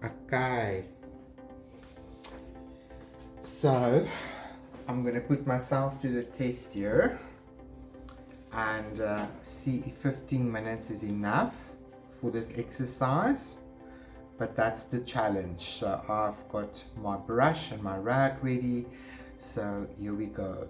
Okay, so I'm gonna put myself to the test here and see if 15 minutes is enough for this exercise. But that's the challenge. So I've got my brush and my rag ready, so here we go.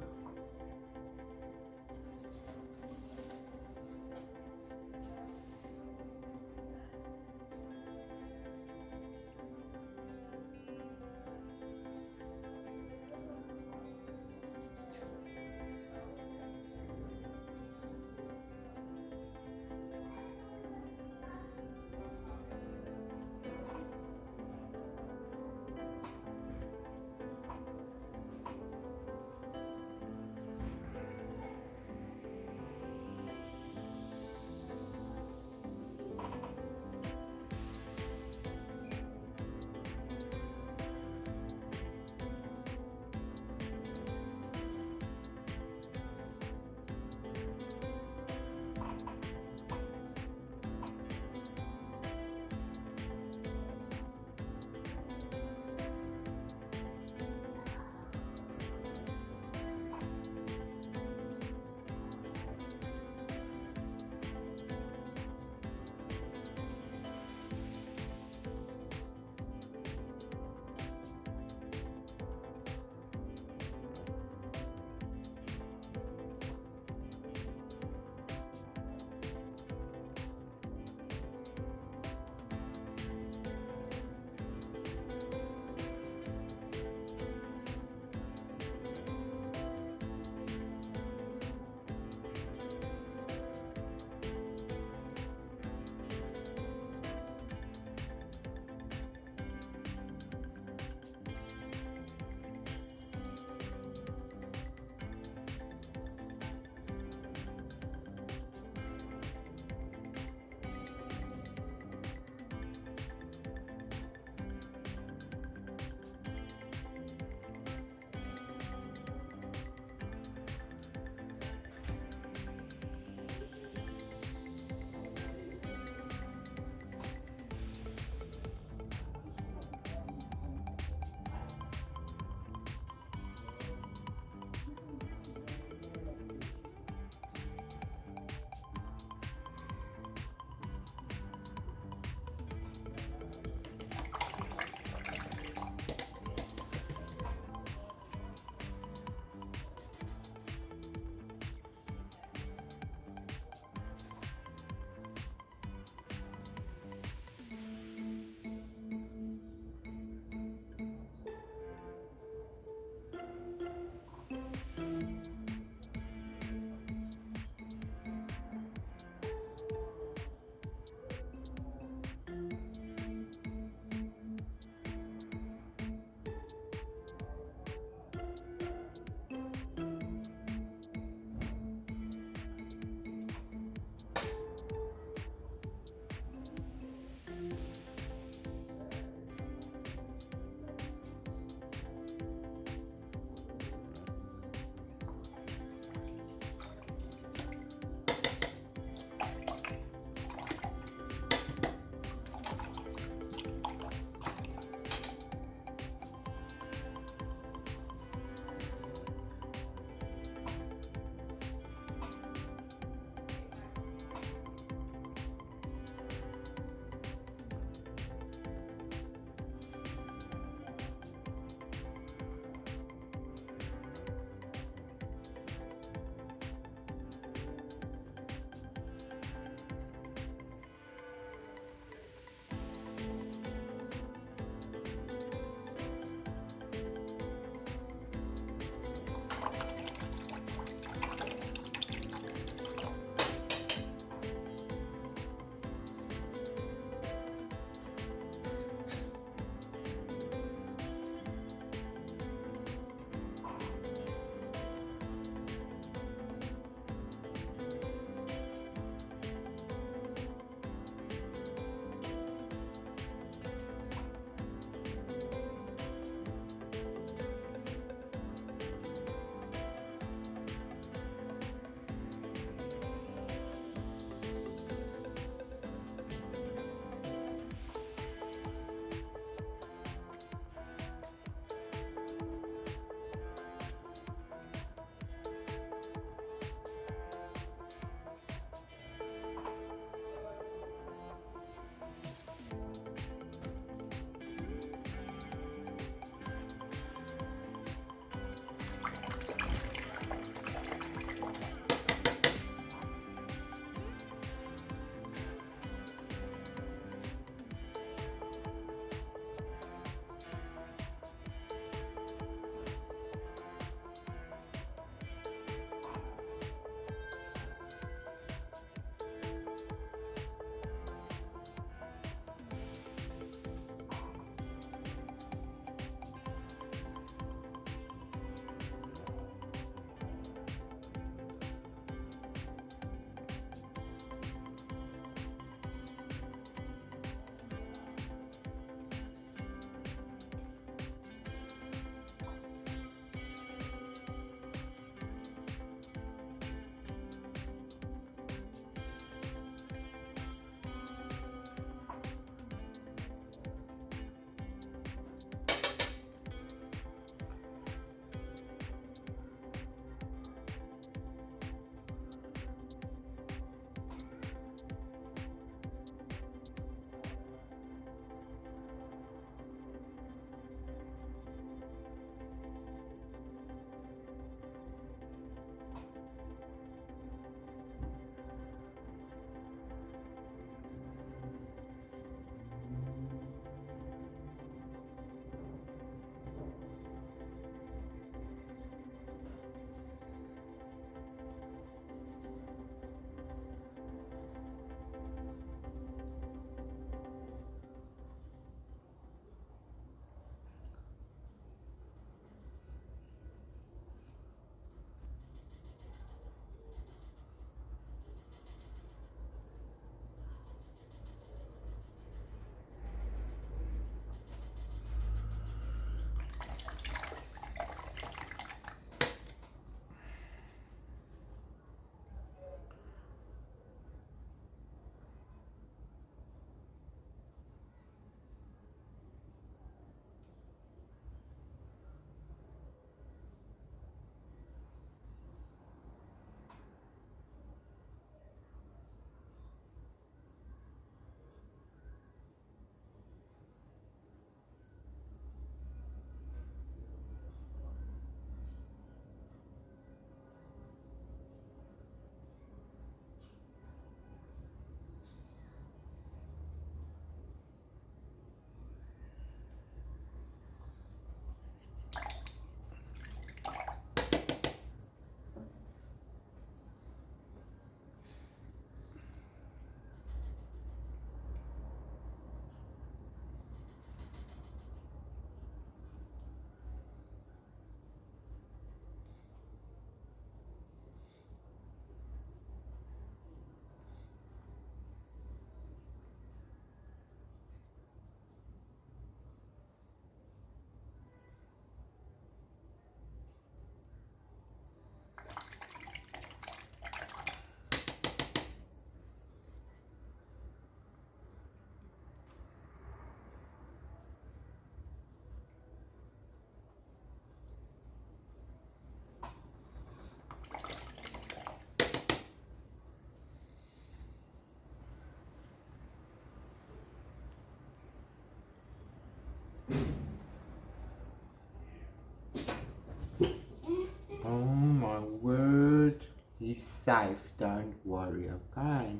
safe, don't worry, okay?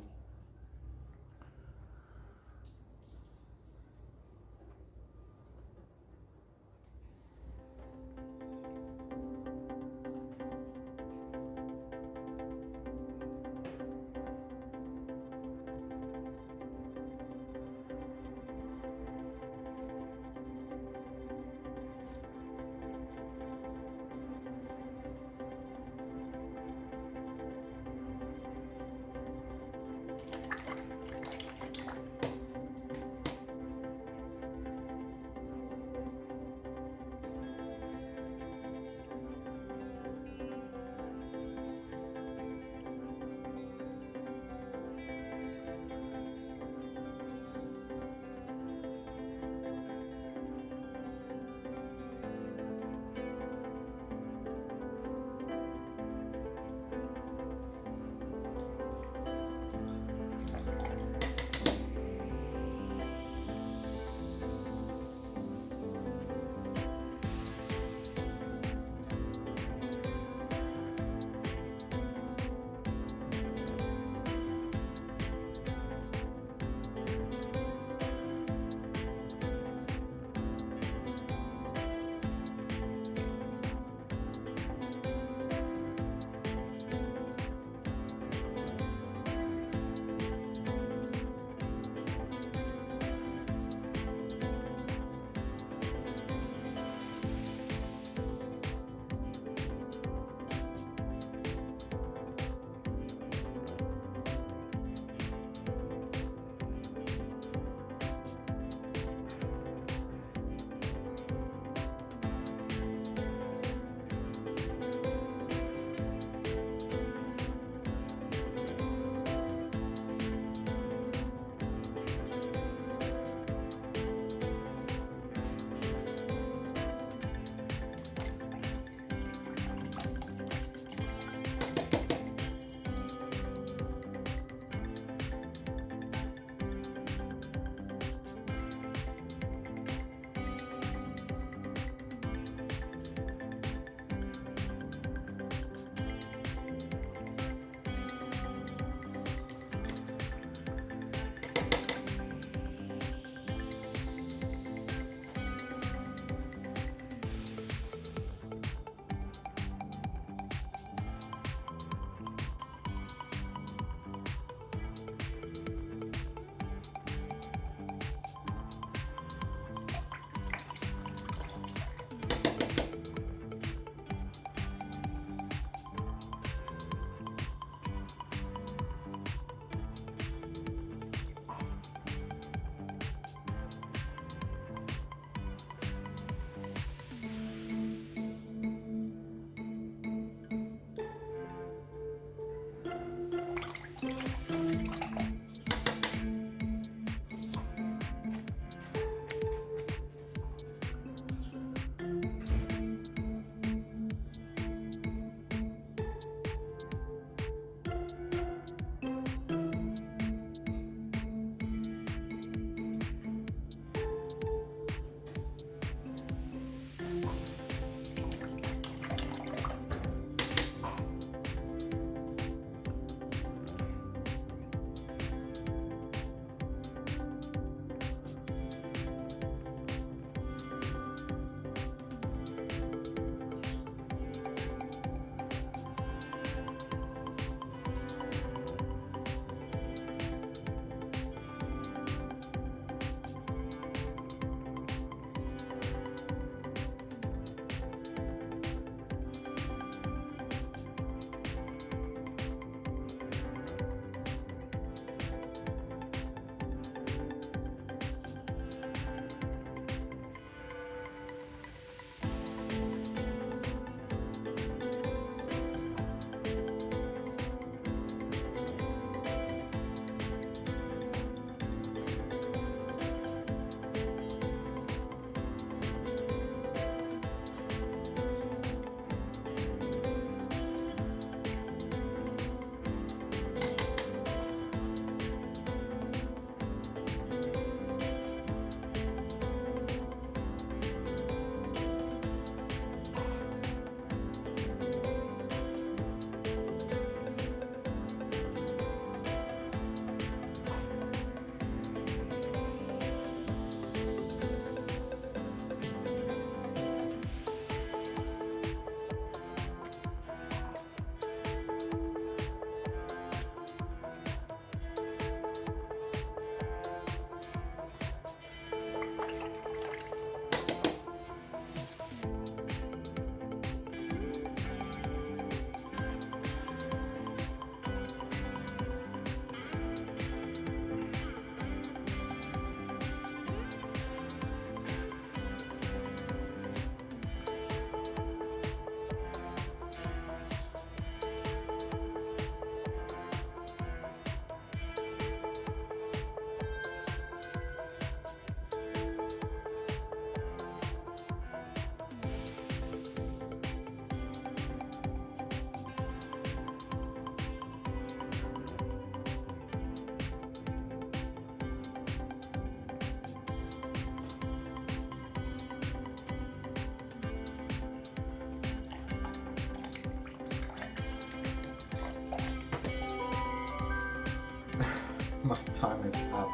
My time is up.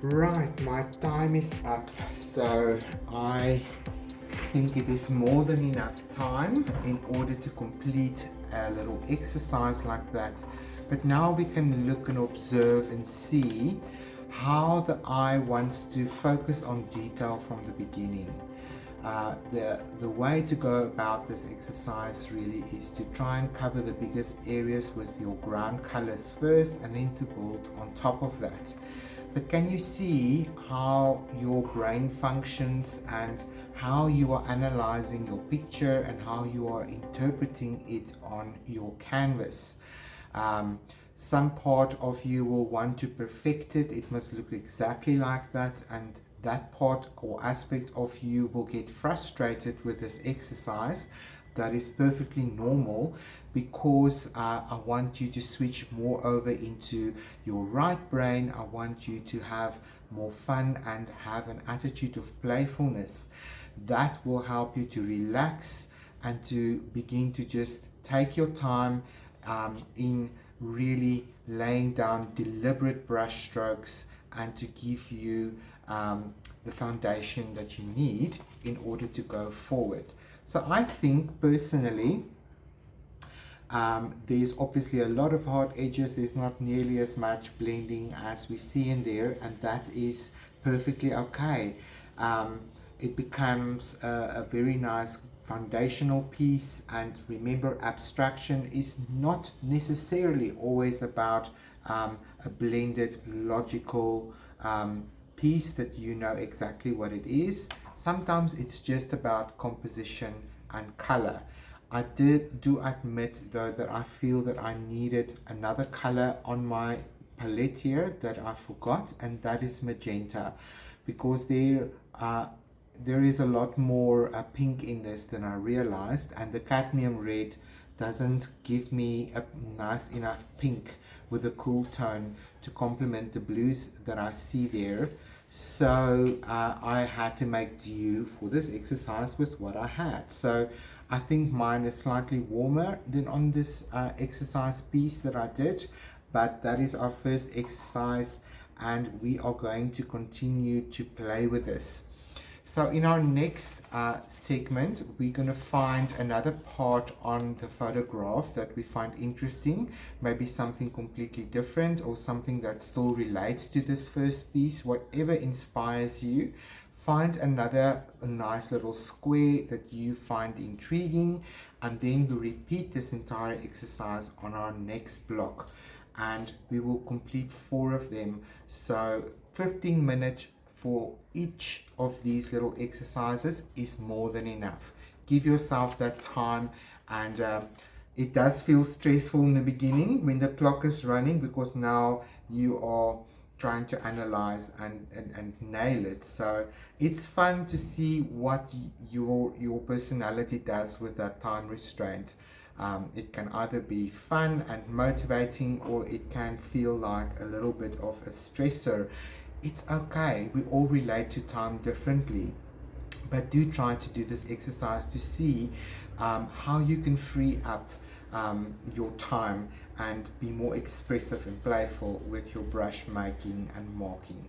Right, my time is up. So I think it is more than enough time in order to complete a little exercise like that. But now we can look and observe and see how the eye wants to focus on detail from the beginning. The way to go about this exercise really is to try and cover the biggest areas with your ground colors first, and then to build on top of that. But can you see how your brain functions and how you are analyzing your picture and how you are interpreting it on your canvas? Some part of you will want to perfect it. It must look exactly like that, and that part or aspect of you will get frustrated with this exercise. That is perfectly normal, because I want you to switch more over into your right brain. I want you to have more fun and have an attitude of playfulness. That will help you to relax and to begin to just take your time in really laying down deliberate brush strokes, and to give you the foundation that you need in order to go forward. So I think personally, there's obviously a lot of hard edges. There's not nearly as much blending as we see in there, and that is perfectly okay. It becomes a very nice foundational piece. And remember, abstraction is not necessarily always about a blended logical piece that you know exactly what it is. Sometimes it's just about composition and color. I do admit though that I feel that I needed another color on my palette here that I forgot, and that is magenta, because there is a lot more pink in this than I realized, and the cadmium red doesn't give me a nice enough pink with a cool tone to complement the blues that I see there. So I had to make do for this exercise with what I had. So I think mine is slightly warmer than on this exercise piece that I did, but that is our first exercise, and we are going to continue to play with this. So in our next segment, we're going to find another part on the photograph that we find interesting, maybe something completely different or something that still relates to this first piece. Whatever inspires you, find another nice little square that you find intriguing, and then we repeat this entire exercise on our next block, and we will complete 4 of them. So 15 minutes for each of these little exercises is more than enough. Give yourself that time, and it does feel stressful in the beginning when the clock is running, because now you are trying to analyze and nail it. So it's fun to see what your personality does with that time restraint. It can either be fun and motivating, or it can feel like a little bit of a stressor. It's okay. We all relate to time differently, but do try to do this exercise to see how you can free up your time and be more expressive and playful with your brush making and marking.